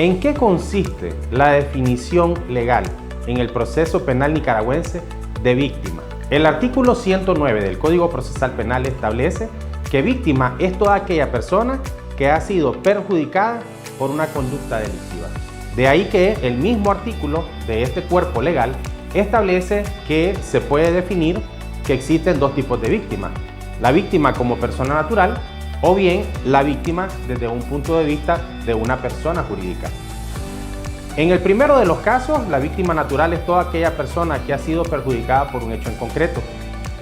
¿En qué consiste la definición legal en el proceso penal nicaragüense de víctima? El artículo 109 del Código Procesal Penal establece que víctima es toda aquella persona que ha sido perjudicada por una conducta delictiva. De ahí que el mismo artículo de este cuerpo legal establece que se puede definir que existen dos tipos de víctimas: la víctima como persona natural o bien la víctima desde un punto de vista de una persona jurídica. En el primero de los casos, la víctima natural es toda aquella persona que ha sido perjudicada por un hecho en concreto.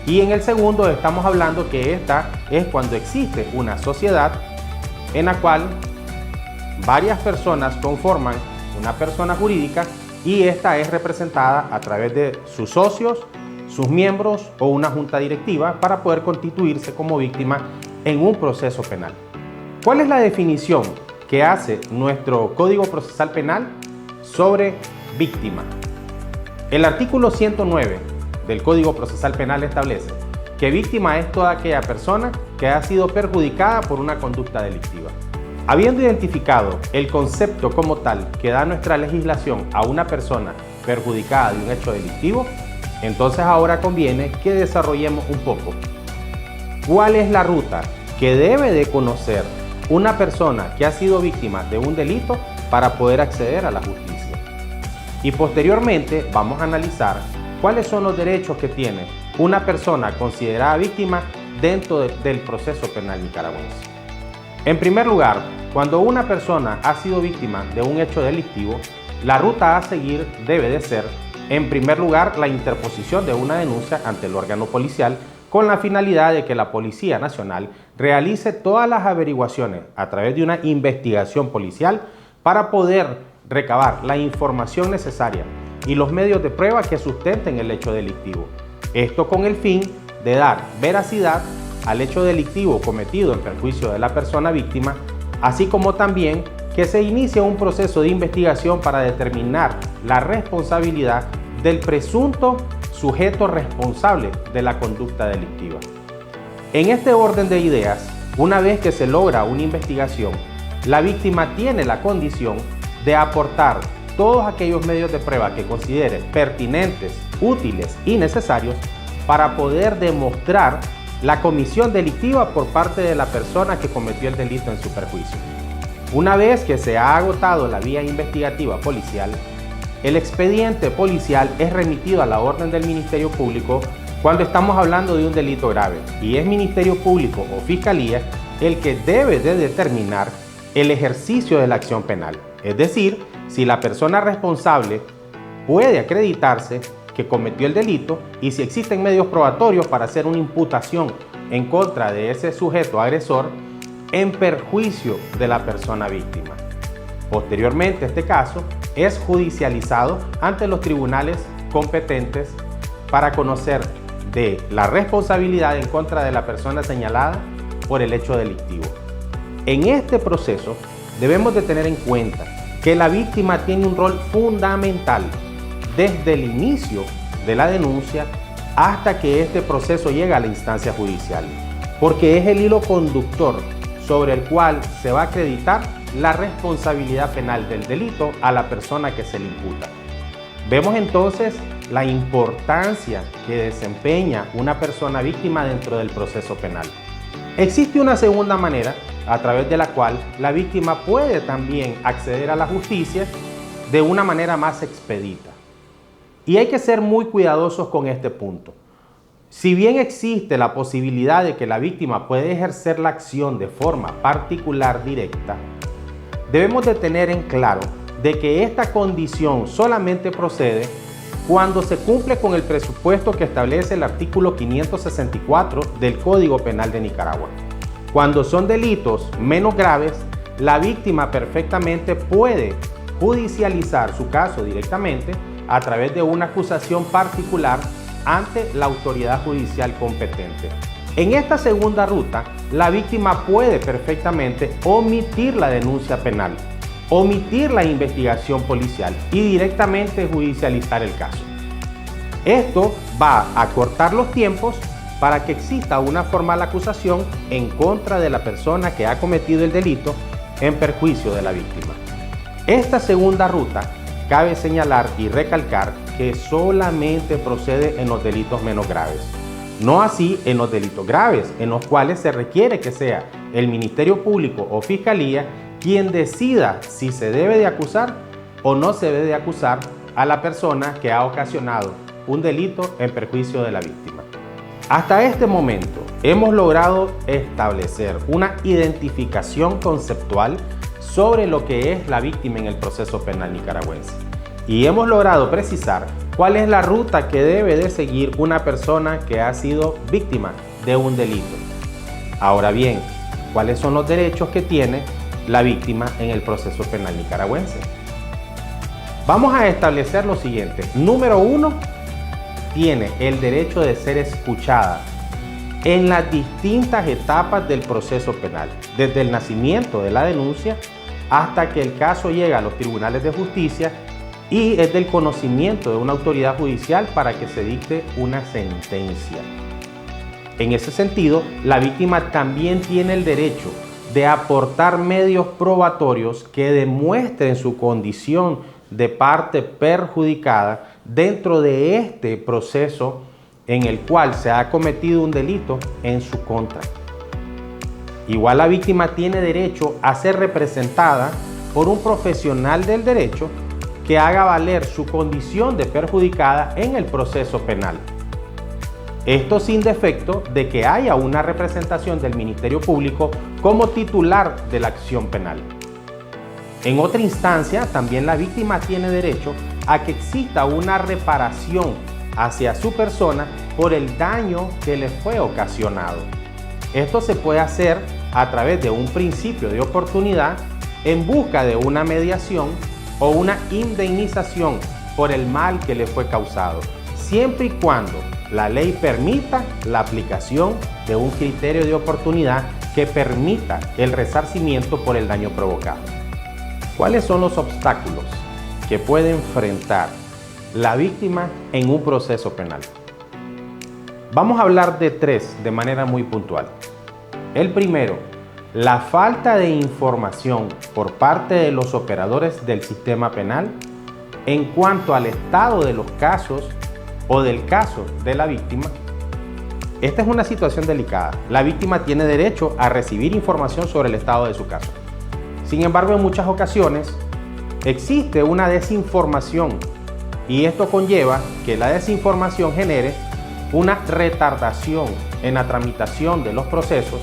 Y en el segundo estamos hablando que esta es cuando existe una sociedad en la cual varias personas conforman una persona jurídica y esta es representada a través de sus socios, sus miembros o una junta directiva para poder constituirse como víctima en un proceso penal. ¿Cuál es la definición que hace nuestro Código Procesal Penal sobre víctima? El artículo 109 del Código Procesal Penal establece que víctima es toda aquella persona que ha sido perjudicada por una conducta delictiva. Habiendo identificado el concepto como tal que da nuestra legislación a una persona perjudicada de un hecho delictivo, entonces ahora conviene que desarrollemos un poco cuál es la ruta que debe de conocer una persona que ha sido víctima de un delito para poder acceder a la justicia. Y posteriormente vamos a analizar cuáles son los derechos que tiene una persona considerada víctima dentro del proceso penal nicaragüense. En primer lugar, cuando una persona ha sido víctima de un hecho delictivo, la ruta a seguir debe de ser, en primer lugar, la interposición de una denuncia ante el órgano policial con la finalidad de que la Policía Nacional realice todas las averiguaciones a través de una investigación policial para poder recabar la información necesaria y los medios de prueba que sustenten el hecho delictivo. Esto con el fin de dar veracidad al hecho delictivo cometido en perjuicio de la persona víctima, así como también que se inicie un proceso de investigación para determinar la responsabilidad del presunto sujeto responsable de la conducta delictiva. En este orden de ideas, una vez que se logra una investigación, la víctima tiene la condición de aportar todos aquellos medios de prueba que considere pertinentes, útiles y necesarios para poder demostrar la comisión delictiva por parte de la persona que cometió el delito en su perjuicio. Una vez que se ha agotado la vía investigativa policial, el expediente policial es remitido a la orden del Ministerio Público cuando estamos hablando de un delito grave, y es Ministerio Público o Fiscalía el que debe de determinar el ejercicio de la acción penal, es decir, si la persona responsable puede acreditarse que cometió el delito y si existen medios probatorios para hacer una imputación en contra de ese sujeto agresor en perjuicio de la persona víctima. Posteriormente, este caso es judicializado ante los tribunales competentes para conocer de la responsabilidad en contra de la persona señalada por el hecho delictivo. En este proceso debemos de tener en cuenta que la víctima tiene un rol fundamental desde el inicio de la denuncia hasta que este proceso llega a la instancia judicial, porque es el hilo conductor sobre el cual se va a acreditar la responsabilidad penal del delito a la persona que se le imputa. Vemos entonces la importancia que desempeña una persona víctima dentro del proceso penal. Existe una segunda manera a través de la cual la víctima puede también acceder a la justicia de una manera más expedita. Y hay que ser muy cuidadosos con este punto. Si bien existe la posibilidad de que la víctima puede ejercer la acción de forma particular directa, debemos de tener en claro de que esta condición solamente procede cuando se cumple con el presupuesto que establece el artículo 564 del Código Penal de Nicaragua. Cuando son delitos menos graves, la víctima perfectamente puede judicializar su caso directamente a través de una acusación particular ante la autoridad judicial competente. En esta segunda ruta, la víctima puede perfectamente omitir la denuncia penal, omitir la investigación policial y directamente judicializar el caso. Esto va a acortar los tiempos para que exista una formal acusación en contra de la persona que ha cometido el delito en perjuicio de la víctima. Esta segunda ruta cabe señalar y recalcar que solamente procede en los delitos menos graves. No así en los delitos graves, en los cuales se requiere que sea el Ministerio Público o Fiscalía quien decida si se debe de acusar o no se debe de acusar a la persona que ha ocasionado un delito en perjuicio de la víctima. Hasta este momento hemos logrado establecer una identificación conceptual sobre lo que es la víctima en el proceso penal nicaragüense y hemos logrado precisar cuál es la ruta que debe de seguir una persona que ha sido víctima de un delito. Ahora bien, ¿cuáles son los derechos que tiene la víctima en el proceso penal nicaragüense? Vamos a establecer lo siguiente. Número 1, tiene el derecho de ser escuchada en las distintas etapas del proceso penal, desde el nacimiento de la denuncia hasta que el caso llega a los tribunales de justicia y es del conocimiento de una autoridad judicial para que se dicte una sentencia. En ese sentido, la víctima también tiene el derecho de aportar medios probatorios que demuestren su condición de parte perjudicada dentro de este proceso en el cual se ha cometido un delito en su contra. Igual la víctima tiene derecho a ser representada por un profesional del derecho que haga valer su condición de perjudicada en el proceso penal. Esto sin defecto de que haya una representación del Ministerio Público como titular de la acción penal. En otra instancia, también la víctima tiene derecho a que exista una reparación hacia su persona por el daño que le fue ocasionado. Esto se puede hacer a través de un principio de oportunidad en busca de una mediación o una indemnización por el mal que le fue causado, siempre y cuando la ley permita la aplicación de un criterio de oportunidad que permita el resarcimiento por el daño provocado. ¿Cuáles son los obstáculos que puede enfrentar la víctima en un proceso penal? Vamos a hablar de 3 de manera muy puntual. El primero, la falta de información por parte de los operadores del sistema penal en cuanto al estado de los casos o del caso de la víctima. Esta es una situación delicada. La víctima tiene derecho a recibir información sobre el estado de su caso. Sin embargo, en muchas ocasiones existe una desinformación y esto conlleva que la desinformación genere una retardación en la tramitación de los procesos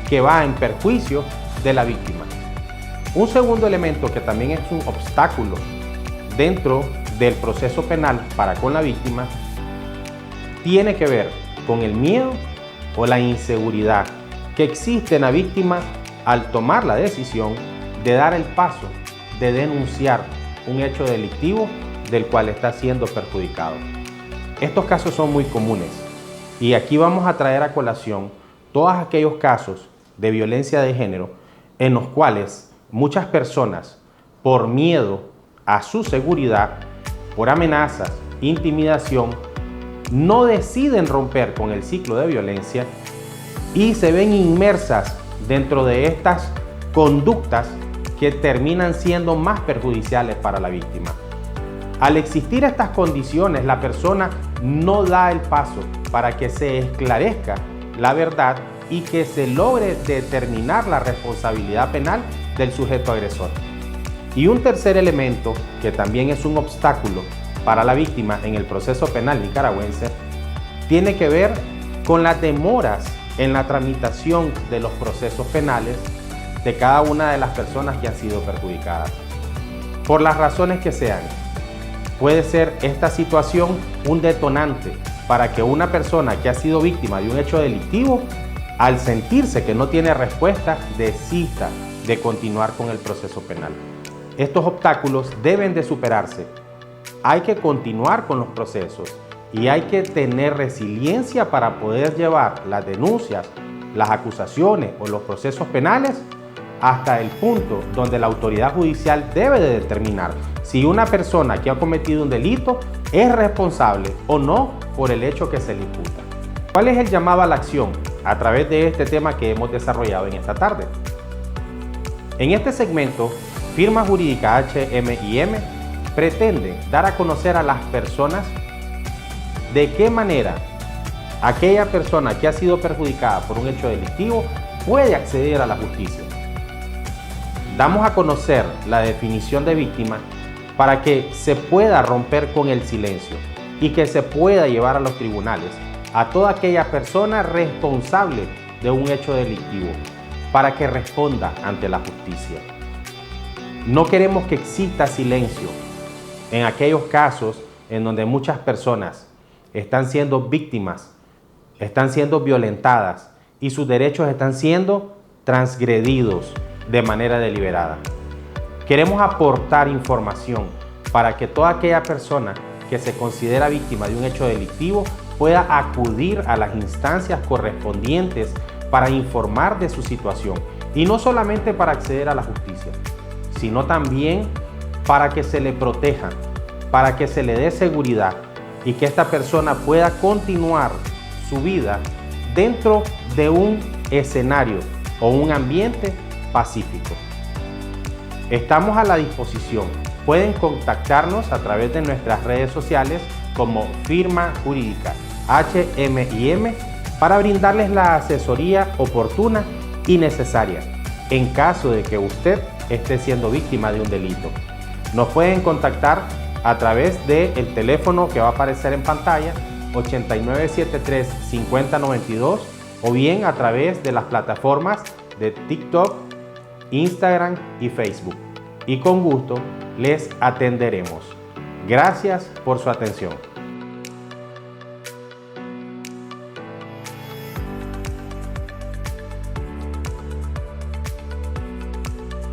que va en perjuicio de la víctima. Un segundo elemento que también es un obstáculo dentro del proceso penal para con la víctima tiene que ver con el miedo o la inseguridad que existe en la víctima al tomar la decisión de dar el paso de denunciar un hecho delictivo del cual está siendo perjudicado. Estos casos son muy comunes y aquí vamos a traer a colación todos aquellos casos de violencia de género en los cuales muchas personas, por miedo a su seguridad, por amenazas, intimidación, no deciden romper con el ciclo de violencia y se ven inmersas dentro de estas conductas que terminan siendo más perjudiciales para la víctima. Al existir estas condiciones, la persona no da el paso para que se esclarezca la verdad y que se logre determinar la responsabilidad penal del sujeto agresor. Y un tercer elemento que también es un obstáculo para la víctima en el proceso penal nicaragüense tiene que ver con las demoras en la tramitación de los procesos penales de cada una de las personas que han sido perjudicadas. Por las razones que sean, puede ser esta situación un detonante para que una persona que ha sido víctima de un hecho delictivo, al sentirse que no tiene respuesta, desista de continuar con el proceso penal. Estos obstáculos deben de superarse. Hay que continuar con los procesos y hay que tener resiliencia para poder llevar las denuncias, las acusaciones o los procesos penales hasta el punto donde la autoridad judicial debe de determinar si una persona que ha cometido un delito es responsable o no por el hecho que se le imputa. ¿Cuál es el llamado a la acción a través de este tema que hemos desarrollado en esta tarde? En este segmento Firma Jurídica HM&M pretende dar a conocer a las personas de qué manera aquella persona que ha sido perjudicada por un hecho delictivo puede acceder a la justicia. Damos a conocer la definición de víctima para que se pueda romper con el silencio y que se pueda llevar a los tribunales a toda aquella persona responsable de un hecho delictivo para que responda ante la justicia. No queremos que exista silencio en aquellos casos en donde muchas personas están siendo víctimas, están siendo violentadas y sus derechos están siendo transgredidos de manera deliberada. Queremos aportar información para que toda aquella persona que se considera víctima de un hecho delictivo pueda acudir a las instancias correspondientes para informar de su situación y no solamente para acceder a la justicia, sino también para que se le proteja, para que se le dé seguridad y que esta persona pueda continuar su vida dentro de un escenario o un ambiente pacífico. Estamos a la disposición. Pueden contactarnos a través de nuestras redes sociales como Firma Jurídica HM&M para brindarles la asesoría oportuna y necesaria en caso de que usted esté siendo víctima de un delito. Nos pueden contactar a través del teléfono que va a aparecer en pantalla 8973-5092 o bien a través de las plataformas de TikTok, Instagram y Facebook. Y con gusto les atenderemos. Gracias por su atención.